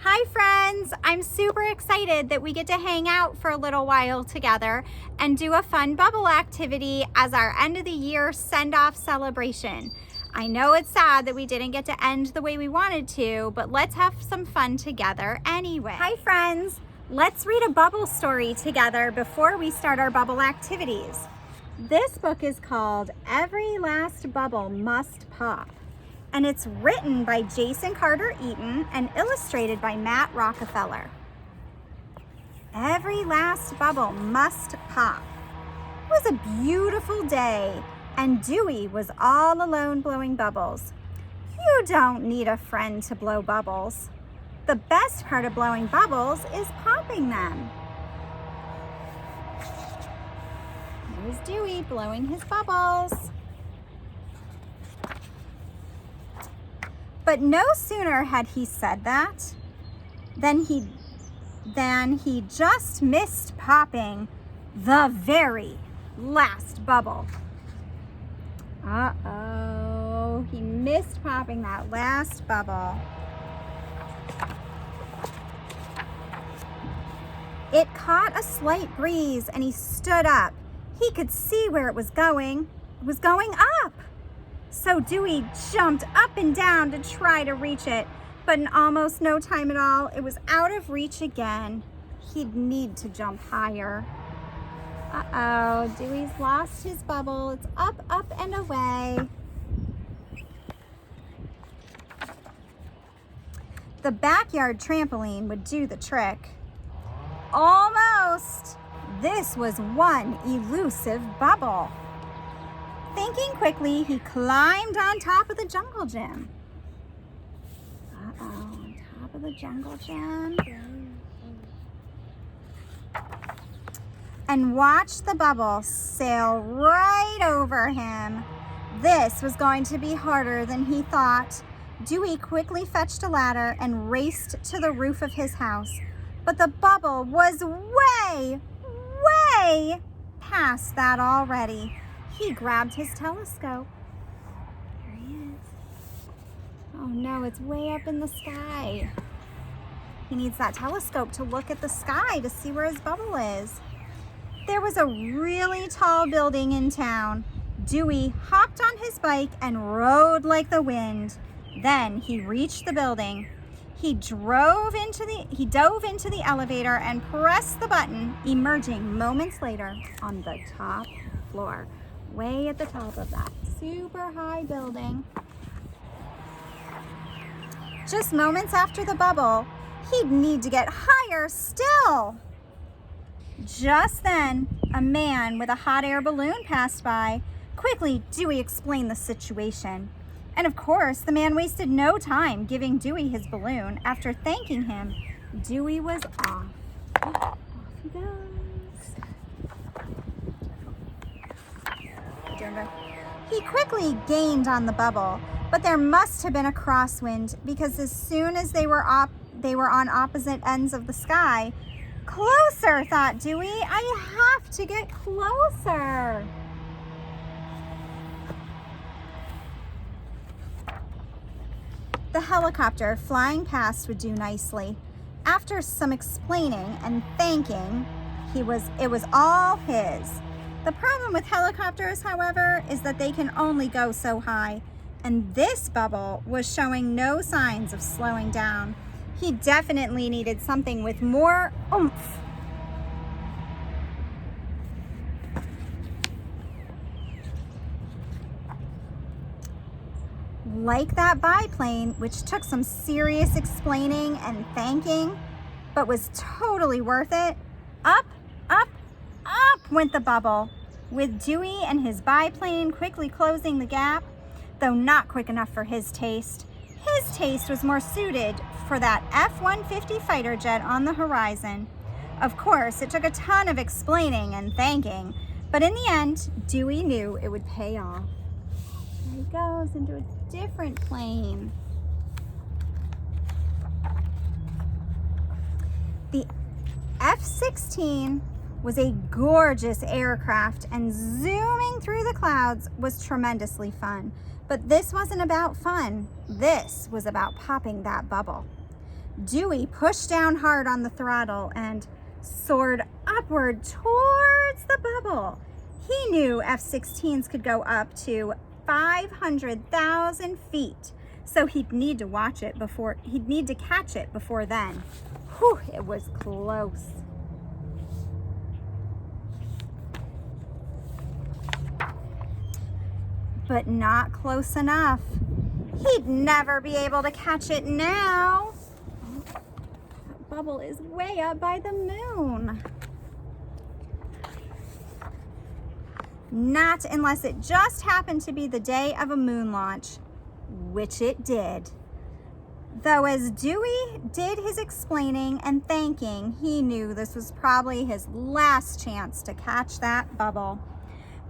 Hi friends, I'm super excited that we get to hang out for a little while together and do a fun bubble activity as our end of the year send-off celebration. I know it's sad that we didn't get to end the way we wanted to, but let's have some fun together anyway. Hi friends, let's read a bubble story together before we start our bubble activities. This book is called Every Last Bubble Must Pop, and it's written by Jason Carter Eaton and illustrated by Matt Rockefeller. Every last bubble must pop. It was a beautiful day, and Dewey was all alone blowing bubbles. You don't need a friend to blow bubbles. The best part of blowing bubbles is popping them. Here's Dewey blowing his bubbles. But no sooner had he said that than he just missed popping the very last bubble. Uh-oh, he missed popping that last bubble. It caught a slight breeze and he stood up. He could see where it was going. It was going up. So Dewey jumped up and down to try to reach it, but in almost no time at all, it was out of reach again. He'd need to jump higher. Uh-oh, Dewey's lost his bubble. It's up, up, and away. The backyard trampoline would do the trick. Almost! This was one elusive bubble. Thinking quickly, he climbed on top of the jungle gym. Uh-oh, on top of the jungle gym. And watched the bubble sail right over him. This was going to be harder than he thought. Dewey quickly fetched a ladder and raced to the roof of his house. But the bubble was way past that already. He grabbed his telescope. There he is. Oh no, it's way up in the sky. He needs that telescope to look at the sky to see where his bubble is. There was a really tall building in town. Dewey hopped on his bike and rode like the wind. Then he reached the building. He dove into the elevator and pressed the button, emerging moments later on the top floor. Way at the top of that super high building. Just moments after the bubble, he'd need to get higher still. Just then, a man with a hot air balloon passed by. Quickly, Dewey explained the situation. And of course, the man wasted no time giving Dewey his balloon. After thanking him, Dewey was off. Off he goes. He quickly gained on the bubble, but there must have been a crosswind because as soon as they were on opposite ends of the sky. Closer, thought Dewey. I have to get closer. The helicopter flying past would do nicely. After some explaining and thanking, it was all his. The problem with helicopters, however, is that they can only go so high, and this bubble was showing no signs of slowing down. He definitely needed something with more oomph. Like that biplane, which took some serious explaining and thanking, but was totally worth it, up, up, up went the bubble, with Dewey and his biplane quickly closing the gap, though not quick enough for his taste. His taste was more suited for that F-150 fighter jet on the horizon. Of course, it took a ton of explaining and thanking, but in the end, Dewey knew it would pay off. There he goes into a different plane. The F-16 was a gorgeous aircraft, and zooming through the clouds was tremendously fun. But this wasn't about fun. This was about popping that bubble. Dewey pushed down hard on the throttle and soared upward towards the bubble. He knew F-16s could go up to 500,000 feet, so he'd need to catch it before then. Whew, it was close. But not close enough. He'd never be able to catch it now. That bubble is way up by the moon. Not unless it just happened to be the day of a moon launch, which it did. Though as Dewey did his explaining and thanking, he knew this was probably his last chance to catch that bubble.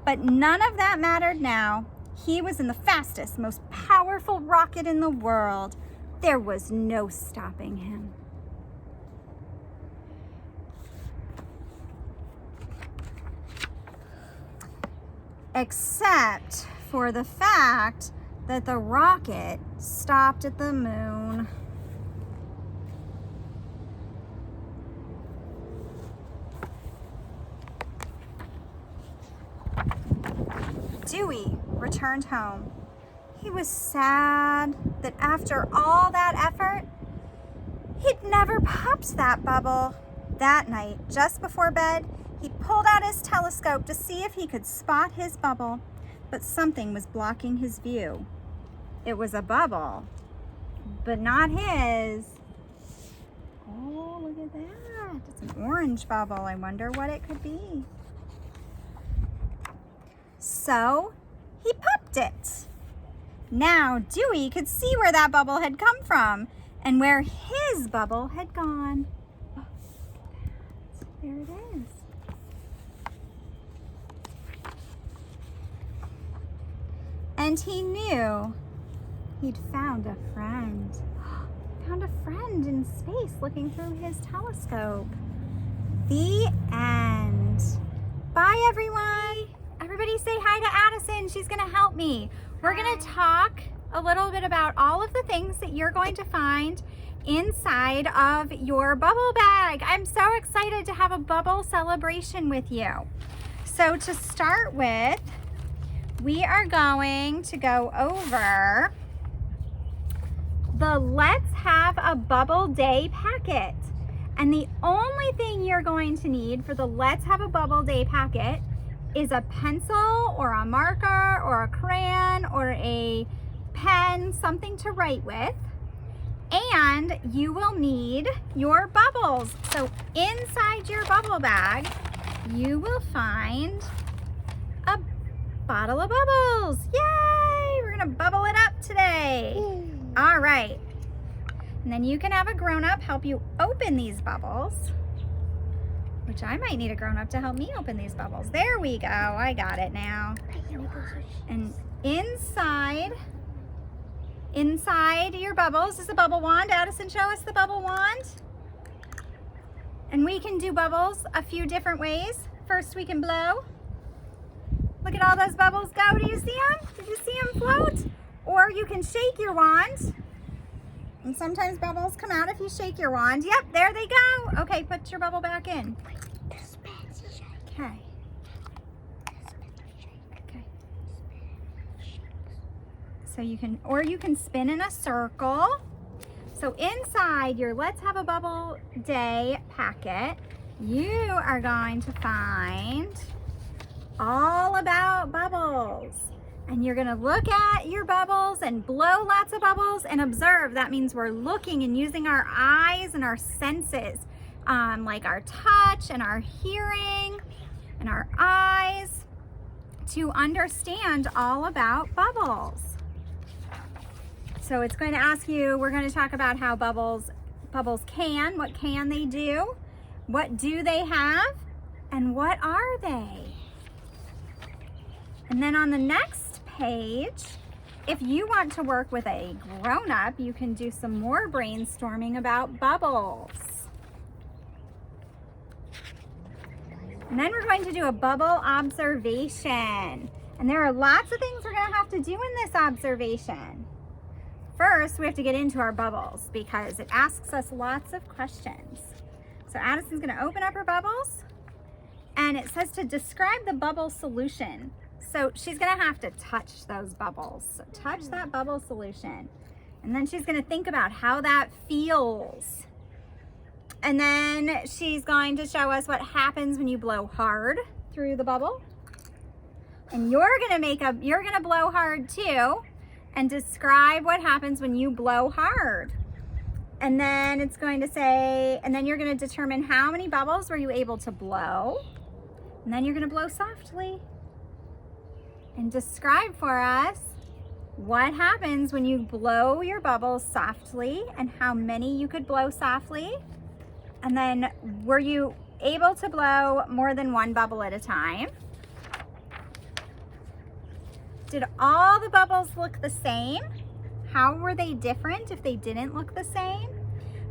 But none of that mattered now. He was in the fastest, most powerful rocket in the world. There was no stopping him. Except for the fact that the rocket stopped at the moon. Dewey returned home. He was sad that after all that effort, he'd never popped that bubble. That night, just before bed, he pulled out his telescope to see if he could spot his bubble, but something was blocking his view. It was a bubble, but not his. Oh, look at that. It's an orange bubble. I wonder what it could be. So he popped it. Now Dewey could see where that bubble had come from and where his bubble had gone. Oh, there it is. And he knew he'd found a friend. Found a friend in space looking through his telescope. The end. Bye, everyone. Everybody say hi to Addison. She's going to help me. We're going to talk a little bit about all of the things that you're going to find inside of your bubble bag. I'm so excited to have a bubble celebration with you. So to start with, we are going to go over the Let's Have a Bubble Day packet. And the only thing you're going to need for the Let's Have a Bubble Day packet is a pencil or a marker or a crayon or a pen, something to write with. And you will need your bubbles. So inside your bubble bag, you will find a bottle of bubbles. Yay! We're gonna bubble it up today. All right. And then you can have a grown-up help you open these bubbles, which I might need a grown-up to help me open these bubbles. There we go. I got it now. And inside your bubbles is a bubble wand. Addison, show us the bubble wand. And we can do bubbles a few different ways. First, we can blow. Look at all those bubbles go. Do you see them? Did you see them float? Or you can shake your wand. And sometimes bubbles come out if you shake your wand. Yep, there they go. Okay, put your bubble back in. Okay. Okay. So you can spin in a circle. So inside your Let's Have a Bubble Day packet, you are going to find all about bubbles. And you're gonna look at your bubbles and blow lots of bubbles and observe. That means we're looking and using our eyes and our senses, like our touch and our hearing and our eyes, to understand all about bubbles. So it's going to ask you, we're going to talk about how bubbles can, what can they do, what do they have, and what are they? And then on the next page, if you want to work with a grown-up, you can do some more brainstorming about bubbles. And then we're going to do a bubble observation. And there are lots of things we're going to have to do in this observation. first we have to get into our bubbles because it asks us lots of questions. So Addison's gonna open up her bubbles and it says to describe the bubble solution. So she's gonna have to touch those bubbles. So touch that bubble solution. And then she's gonna think about how that feels. And then she's going to show us what happens when you blow hard through the bubble. And you're gonna blow hard too and describe what happens when you blow hard. And then it's going to say, and then you're gonna determine how many bubbles were you able to blow. And then you're gonna blow softly. And describe for us what happens when you blow your bubbles softly and how many you could blow softly. And then were you able to blow more than one bubble at a time? Did all the bubbles look the same? How were they different if they didn't look the same?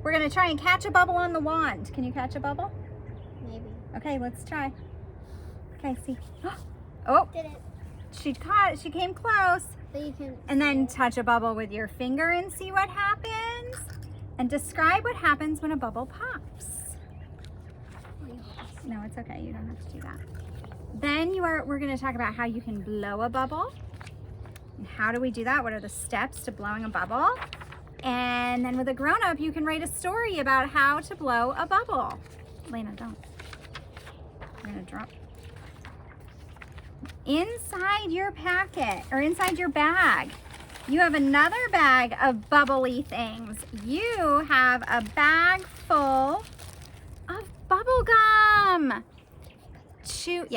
We're gonna try and catch a bubble on the wand. Can you catch a bubble? Maybe. Okay, let's try. Okay, see. Oh, Did it? she came close. But you can. And then touch a bubble with your finger and see what happens. And describe what happens when a bubble pops. No, it's okay. You don't have to do that. Then we're going to talk about how you can blow a bubble. And how do we do that? What are the steps to blowing a bubble? And then with a grown-up, you can write a story about how to blow a bubble. Elena, don't. You're going to drop. Inside your packet, or inside your bag, you have another bag of bubbly things. You have a bag full of bubble gum. Chew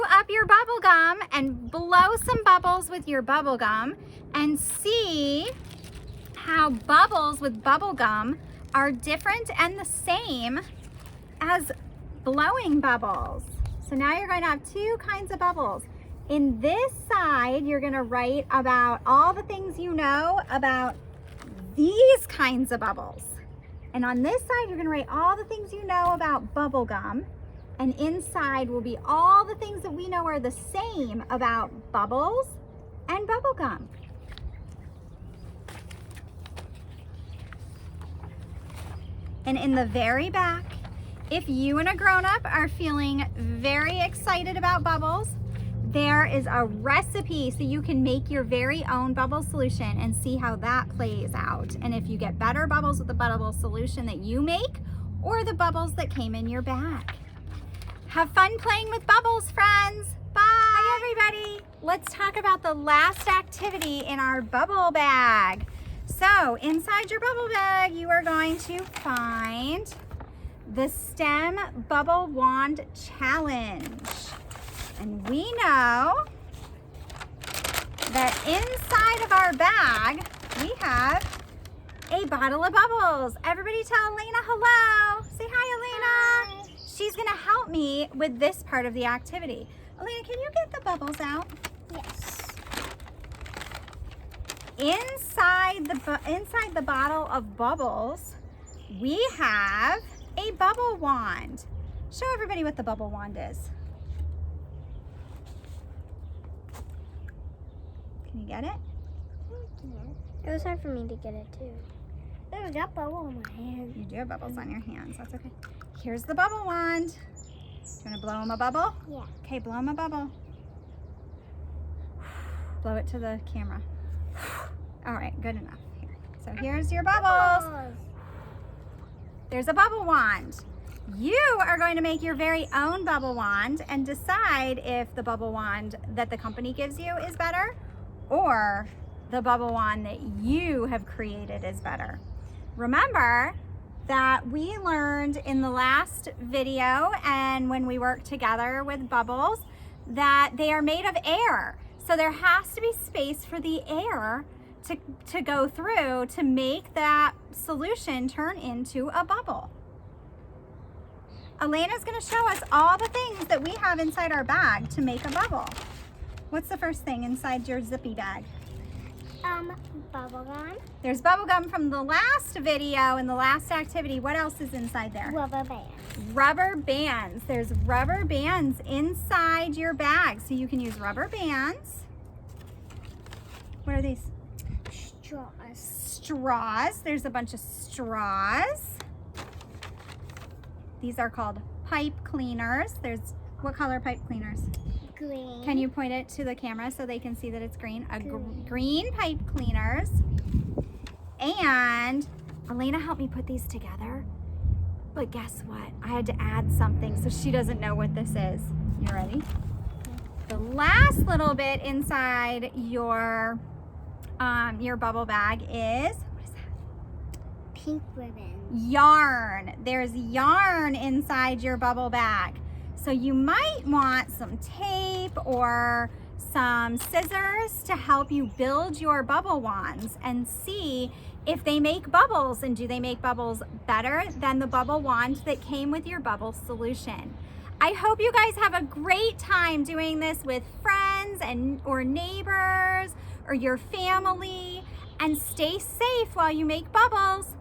up your bubble gum and blow some bubbles with your bubble gum and see how bubbles with bubble gum are different and the same as blowing bubbles. So now you're going to have two kinds of bubbles. In this side, you're going to write about all the things you know about these kinds of bubbles. And on this side, you're going to write all the things you know about bubble gum. And inside will be all the things that we know are the same about bubbles and bubble gum. And in the very back, if you and a grown-up are feeling very excited about bubbles, there is a recipe so you can make your very own bubble solution and see how that plays out. And if you get better bubbles with the bubble solution that you make or the bubbles that came in your bag. Have fun playing with bubbles, friends. Bye. Hi, everybody. Let's talk about the last activity in our bubble bag. So inside your bubble bag, you are going to find the STEM Bubble Wand Challenge. And we know that inside of our bag, we have a bottle of bubbles. Everybody tell Elena hello. Say hi, Elena. Hi. She's gonna help me with this part of the activity. Elena, can you get the bubbles out? Yes. Inside the bottle of bubbles, we have a bubble wand. Show everybody what the bubble wand is. Can you get it? It was hard for me to get it too. There's got bubble on my hand. You do have bubbles on your hands, that's okay. Here's the bubble wand. Do you wanna blow him a bubble? Yeah. Okay, blow him a bubble. Blow it to the camera. All right, good enough. Here. So here's your bubbles. There's a bubble wand. You are going to make your very own bubble wand and decide if the bubble wand that the company gives you is better or the bubble wand that you have created is better. Remember that we learned in the last video and when we worked together with bubbles that they are made of air. So there has to be space for the air to go through to make that solution turn into a bubble. Elena's going to show us all the things that we have inside our bag to make a bubble. What's the first thing inside your zippy bag? Bubble gum. There's bubble gum from the last video and the last activity. What else is inside there? Rubber bands. Rubber bands. There's rubber bands inside your bag. So you can use rubber bands. What are these? Straws. Straws. There's a bunch of straws. These are called pipe cleaners. There's, what color pipe cleaners? Green. Can you point it to the camera so they can see that it's green? Green. Green pipe cleaners. And Elena helped me put these together. But guess what? I had to add something so she doesn't know what this is. You ready? The last little bit inside your bubble bag is, what is that? Pink ribbon. Yarn. There's yarn inside your bubble bag. So you might want some tape or some scissors to help you build your bubble wands and see if they make bubbles, and do they make bubbles better than the bubble wand that came with your bubble solution. I hope you guys have a great time doing this with friends or neighbors or your family, and stay safe while you make bubbles.